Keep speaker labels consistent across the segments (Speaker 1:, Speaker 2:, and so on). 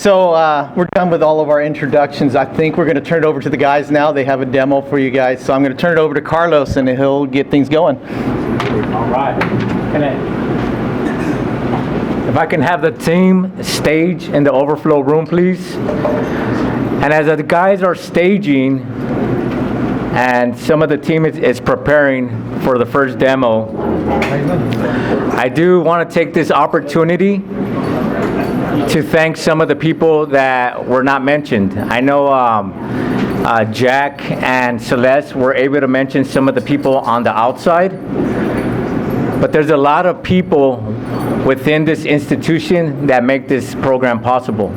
Speaker 1: So we're done with all of our introductions. I think we're going to turn it over to the guys now. They have a demo for you guys. So I'm going to turn it over to Carlos, and he'll get things going.
Speaker 2: All right. If I can have the team stage in the overflow room, please. And as the guys are staging, and some of the team is preparing for the first demo, I do want to take this opportunity to thank some of the people that were not mentioned. I know Jack and Celeste were able to mention some of the people on the outside, but there's a lot of people within this institution that make this program possible.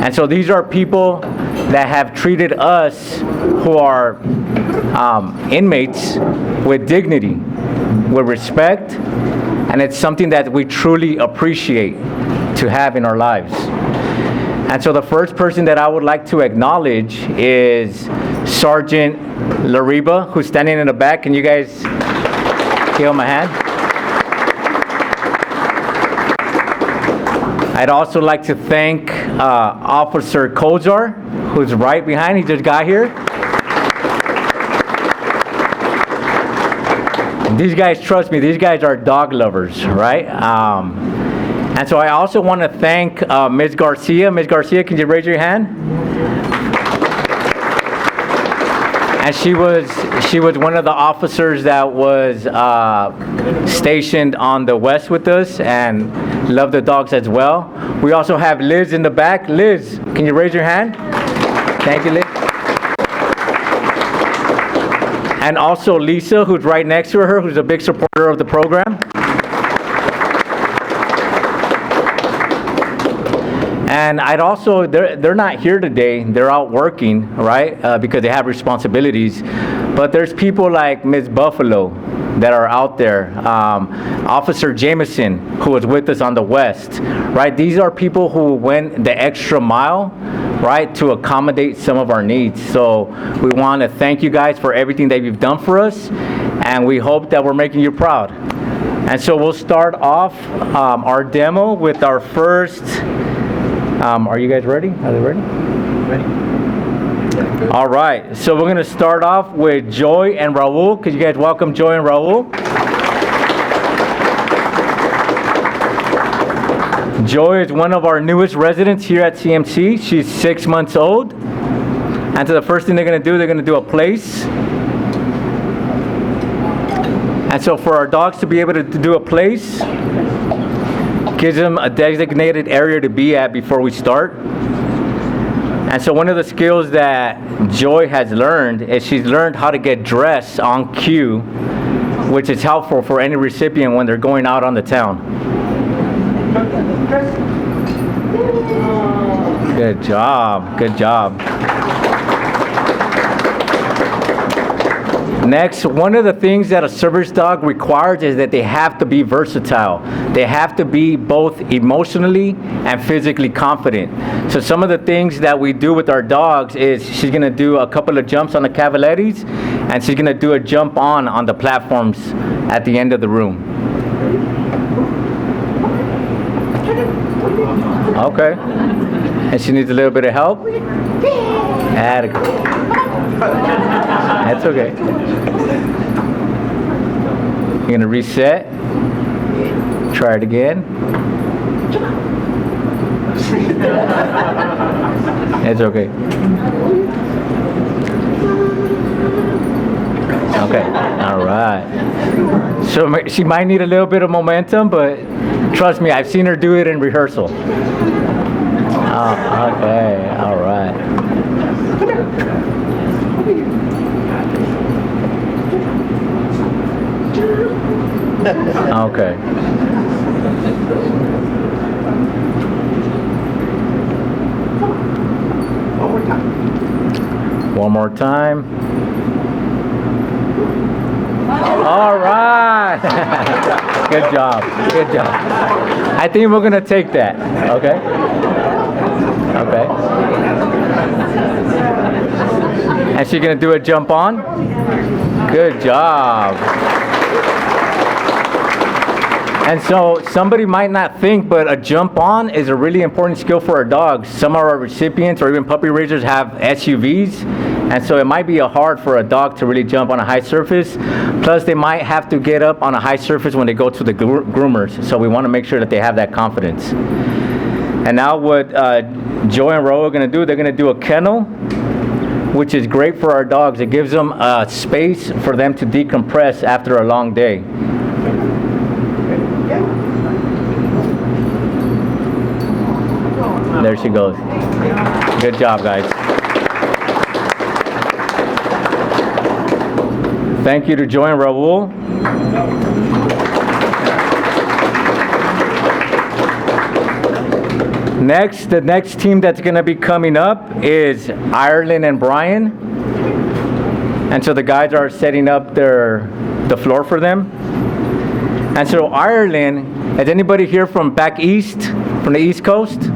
Speaker 2: And so these are people that have treated us who are inmates with dignity, with respect, and it's something that we truly appreciate to have in our lives. And so the first person that I would like to acknowledge is Sergeant Lariba, who's standing in the back. Can you guys give him a hand? I'd also like to thank Officer Kozar, who's right behind. He just got here. And these guys, trust me, these guys are dog lovers, right? And so I also want to thank Ms. Garcia. Ms. Garcia, can you raise your hand? And she was one of the officers that was stationed on the west with us and loved the dogs as well. We also have Liz in the back. Liz, can you raise your hand? Thank you, Liz. And also Lisa, who's right next to her, who's a big supporter of the program. And I'd also, they're not here today, they're out working, right, because they have responsibilities. But there's people like Ms. Buffalo that are out there, Officer Jameson, who was with us on the west, right? These are people who went the extra mile, right, to accommodate some of our needs. So we want to thank you guys for everything that you've done for us, and we hope that we're making you proud. And so we'll start off our demo with our first. Are you guys ready? Are they ready? Ready. All right, so we're going to start off with Joy and Raul. Could you guys welcome Joy and Raul? Joy is one of our newest residents here at CMC. She's 6 months old. And so the first thing they're going to do a place. And so for our dogs to be able to do a place, gives them a designated area to be at before we start. And so one of the skills that Joy has learned is she's learned how to get dressed on cue, which is helpful for any recipient when they're going out on the town. Good job, good job. Next, one of the things that a service dog requires is that they have to be versatile. They have to be both emotionally and physically confident. So some of the things that we do with our dogs is she's going to do a couple of jumps on the cavalettes, and she's going to do a jump on the platforms at the end of the room. Okay. And she needs a little bit of help. Adequate. That's okay. You're gonna reset. Try it again. It's okay. Okay, all right. So she might need a little bit of momentum, but trust me, I've seen her do it in rehearsal. Oh, okay, all right. Okay. One more time. All right. Good job. Good job. I think we're going to take that. Okay. Okay. And she's going to do a jump on. Good job. And so somebody might not think, but a jump on is a really important skill for our dogs. Some of our recipients or even puppy raisers have SUVs, and so it might be hard for a dog to really jump on a high surface. Plus, they might have to get up on a high surface when they go to the groomers. So we want to make sure that they have that confidence. And now what Joe and Ro are going to do, they're going to do a kennel, which is great for our dogs. It gives them space for them to decompress after a long day. There she goes. Good job, guys. Thank you to Joy and Raul. Next, the next team that's going to be coming up is Ireland and Brian. And so the guys are setting up the floor for them. And so Ireland, is anybody here from back east, from the East Coast?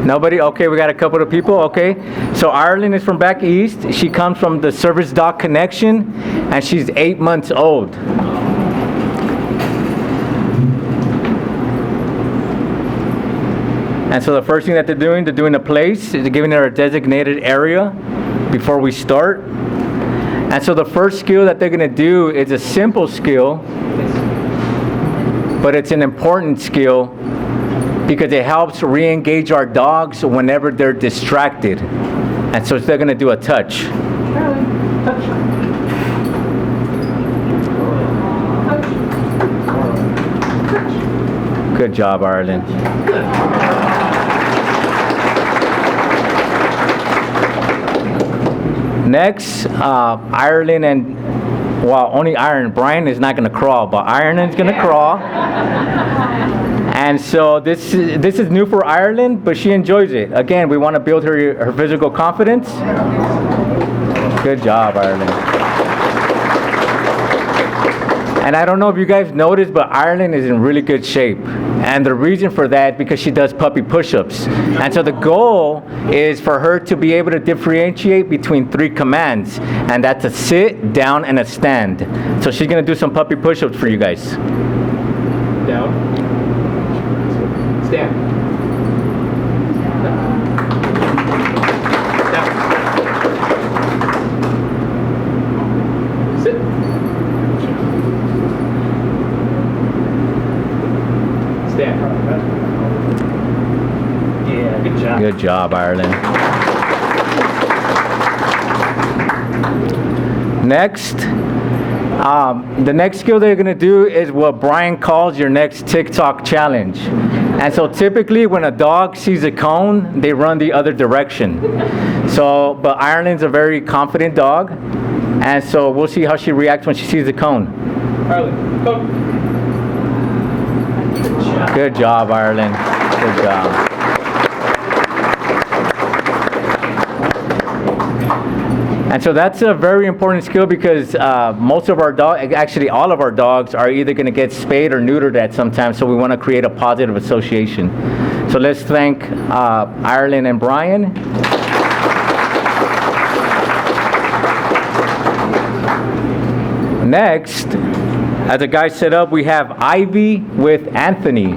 Speaker 2: Nobody? Okay, we got a couple of people. Okay, so Ireland is from back east. She comes from the Service Dog Connection, and she's 8 months old. And so the first thing that they're doing a place, is giving her a designated area before we start. And so the first skill that they're going to do is a simple skill, but it's an important skill because it helps re-engage our dogs whenever they're distracted. And so they're going to do a touch. Good job, Ireland. Next, Ireland and, well, only Ireland. Brian is not going to crawl, but Ireland's going to crawl. And so this is new for Ireland, but she enjoys it. Again, we want to build her physical confidence. Good job, Ireland. And I don't know if you guys noticed, but Ireland is in really good shape. And the reason for that is because she does puppy push-ups. And so the goal is for her to be able to differentiate between 3 commands. And that's a sit, down, and a stand. So she's going to do some puppy push-ups for you guys.
Speaker 3: Down. Stand. Down. Sit. Stand. Yeah, good job.
Speaker 2: Good job, Ireland. Next, the next skill they're going to do is what Brian calls your next TikTok challenge. And so typically when a dog sees a cone, they run the other direction. So, but Ireland's a very confident dog. And so we'll see how she reacts when she sees the cone.
Speaker 3: Ireland, go.
Speaker 2: Good job, Ireland. Good job. And so that's a very important skill because most of our dogs, actually all of our dogs, are either going to get spayed or neutered at some time. So we want to create a positive association. So let's thank Ireland and Brian. Next, as the guys set up, we have Ivy with Anthony.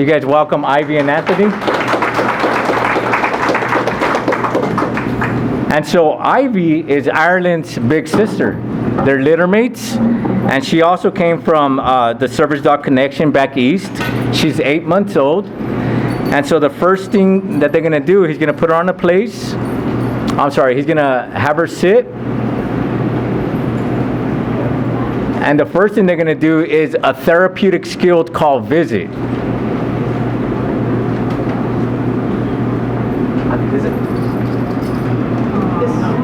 Speaker 2: You guys welcome Ivy and Anthony. And so Ivy is Ireland's big sister. They're litter mates, and she also came from the Service Dog Connection back east. She's 8 months old. And so the first thing that they're gonna do, he's gonna put her on a place. He's gonna have her sit. And the first thing they're gonna do is a therapeutic skill called visit.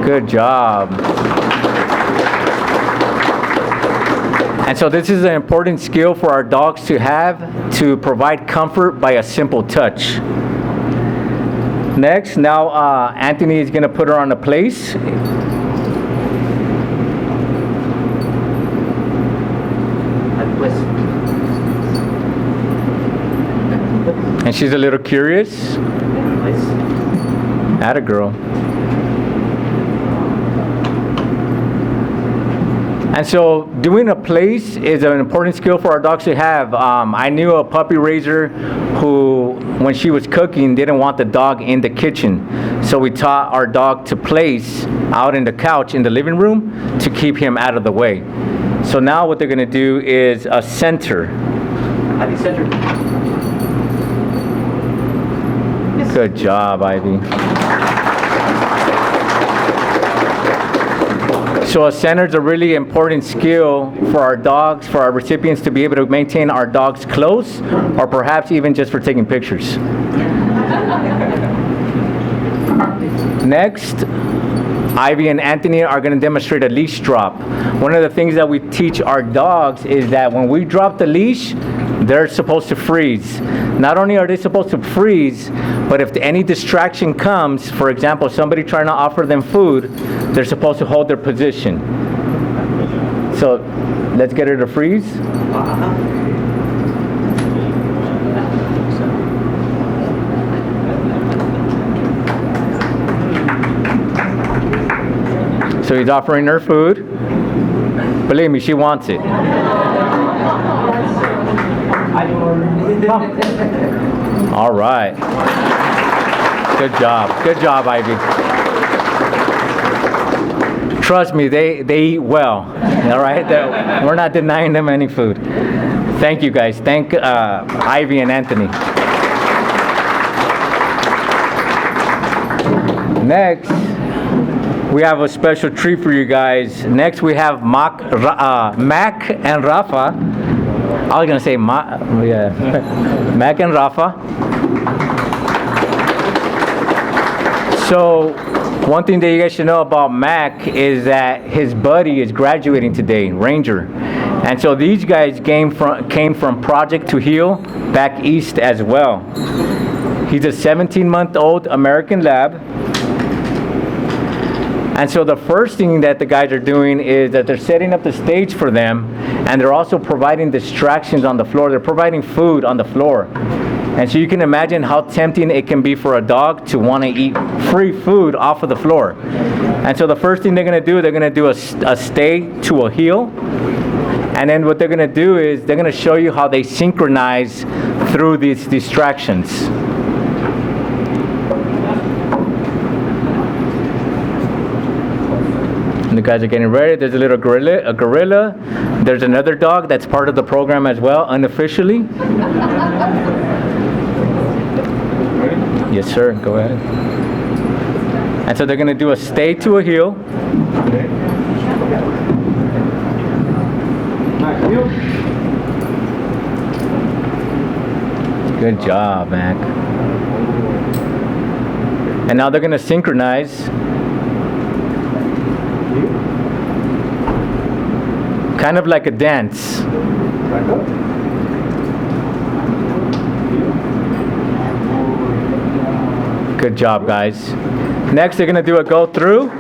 Speaker 2: Good job. And so this is an important skill for our dogs to have to provide comfort by a simple touch. Next, now Anthony is going to put her on a place. And she's a little curious. Atta girl. And so doing a place is an important skill for our dogs to have. I knew a puppy raiser who, when she was cooking, didn't want the dog in the kitchen. So we taught our dog to place out in the couch in the living room to keep him out of the way. So now what they're gonna do is a center.
Speaker 1: How do you center?
Speaker 2: Good job, Ivy. So a center is a really important skill for our dogs, for our recipients to be able to maintain our dogs close, or perhaps even just for taking pictures. Next, Ivy and Anthony are going to demonstrate a leash drop. One of the things that we teach our dogs is that when we drop the leash, they're supposed to freeze. Not only are they supposed to freeze, but if any distraction comes, for example, somebody trying to offer them food, they're supposed to hold their position. So let's get her to freeze. So he's offering her food. Believe me, she wants it. All right. Good job. Good job, Ivy. Trust me, they eat well. All right? We're not denying them any food. Thank you, guys. Thank Ivy and Anthony. Next, we have a special treat for you guys. Next, we have Mac and Rafa. I was gonna say Mac and Rafa. So, one thing that you guys should know about Mac is that his buddy is graduating today, Ranger. And so these guys came from Project to Heal back east as well. He's a 17-month-old American Lab. And so the first thing that the guys are doing is that they're setting up the stage for them, and they're also providing distractions on the floor. They're providing food on the floor. And so you can imagine how tempting it can be for a dog to want to eat free food off of the floor. And so the first thing they're going to do a stay to a heel. And then what they're going to do is they're going to show you how they synchronize through these distractions. The guys are getting ready. There's a little gorilla. There's another dog that's part of the program as well, unofficially. Yes, sir. Go ahead. And so they're going to do a stay to a heel. Good job, Mac. And now they're going to synchronize. Kind of like a dance. Good job, guys. Next, they're going to do a go through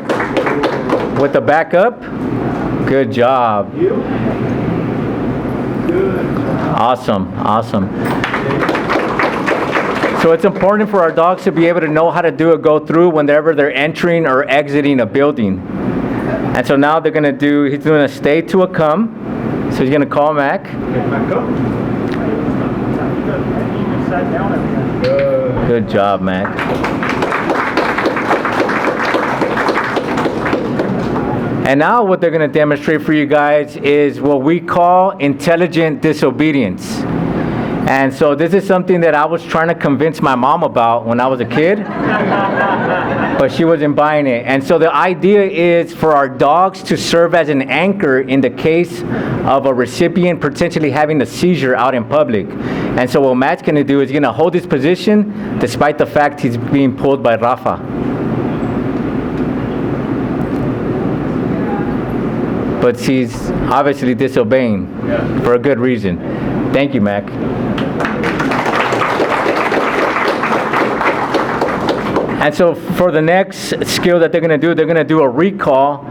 Speaker 2: with the back up. Good job. Awesome, awesome. So it's important for our dogs to be able to know how to do a go through whenever they're entering or exiting a building. And so now they're going to do, he's doing a stay to a come. So he's going to call Mac. Good job, Mac. And now what they're going to demonstrate for you guys is what we call intelligent disobedience. And so this is something that I was trying to convince my mom about when I was a kid, but she wasn't buying it. And so the idea is for our dogs to serve as an anchor in the case of a recipient potentially having a seizure out in public. And so what Matt's going to do is going to hold his position despite the fact he's being pulled by Rafa. But he's obviously disobeying for a good reason. Thank you, Mac. And so for the next skill that they're going to do a recall.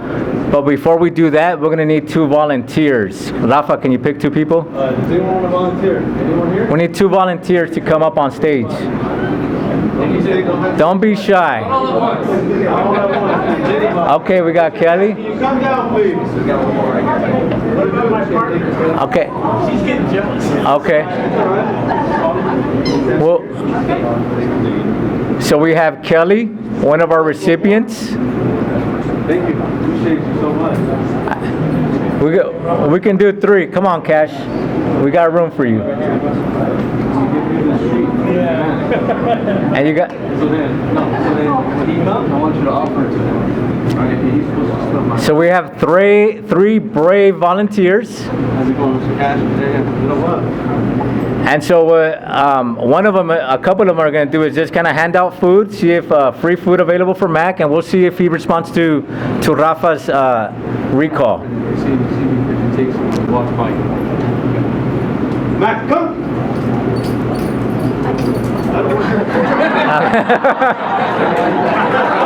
Speaker 2: But before we do that, we're going to need 2 volunteers. Rafa, can you pick 2 people?
Speaker 3: Does anyone want to volunteer? Anyone here?
Speaker 2: We need 2 volunteers to come up on stage. Don't be shy. Okay, we got Kelly.
Speaker 1: Come down, please.
Speaker 2: Okay.
Speaker 3: She's getting jealous.
Speaker 2: Okay. Well, so we have Kelly, one of our recipients.
Speaker 4: Thank you. Appreciate you so much.
Speaker 2: We can do 3. Come on, Cash. We got room for you.
Speaker 3: Yeah.
Speaker 2: And you got.
Speaker 4: So then when he comes, I want you to offer it to him. Right? He's supposed to still my.
Speaker 2: So we have three brave volunteers.
Speaker 4: How's it going, Mr. Cash? Yeah, you know what?
Speaker 2: And so one of them, a couple of them are going to do is just kind of hand out food, see if free food available for Mac, and we'll see if he responds to Rafa's recall.
Speaker 4: See if he takes him, walk by.
Speaker 1: Mac, come.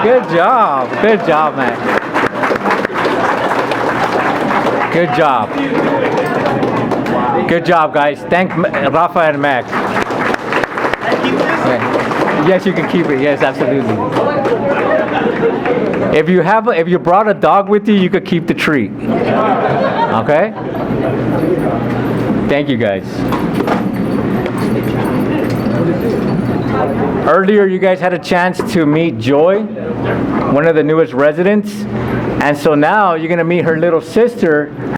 Speaker 2: Good job, Mac. Good job. Good job, guys. Thank Rafa and Mac. Okay. Yes, you can keep it. Yes, absolutely. If you brought a dog with you, you could keep the treat. Okay? Thank you, guys. Earlier, you guys had a chance to meet Joy, one of the newest residents. And so now you're going to meet her little sister.